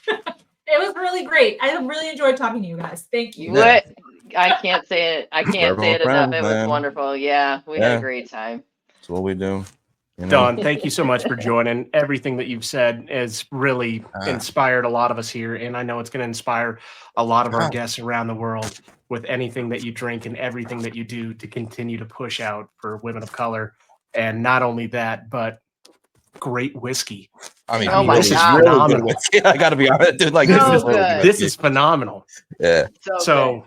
It was really great. I really enjoyed talking to you guys. Thank you. What? I can't say it. I can't say it enough. It was wonderful. Yeah, we had a great time. That's what we do. Don, thank you so much for joining. Everything that you've said has really inspired a lot of us here, and I know it's going to inspire a lot of our guests around the world with anything that you drink and everything that you do to continue to push out for women of color. And not only that, but great whiskey. I mean, this is phenomenal. Whiskey. I got to be honest, dude. This is phenomenal. Yeah. So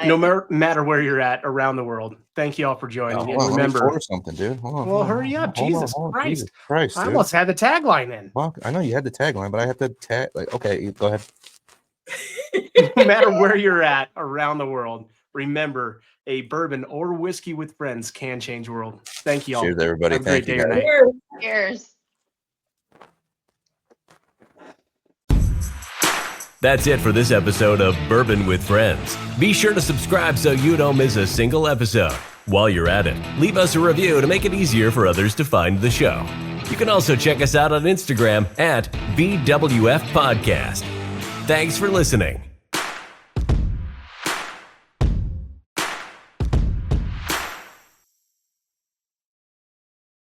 no matter where you're at around the world, thank you all for joining. And remember something, dude. Hurry up, Jesus Christ! Dude. I almost had the tagline in. Well, I know you had the tagline, but I have to tag. Okay, go ahead. No matter where you're at around the world, remember, a bourbon or whiskey with friends can change the world. Thank you all. Cheers, everybody. Have a great day or night. Cheers. That's it for this episode of Bourbon with Friends. Be sure to subscribe so you don't miss a single episode. While you're at it, leave us a review to make it easier for others to find the show. You can also check us out on Instagram at BWF Podcast. Thanks for listening.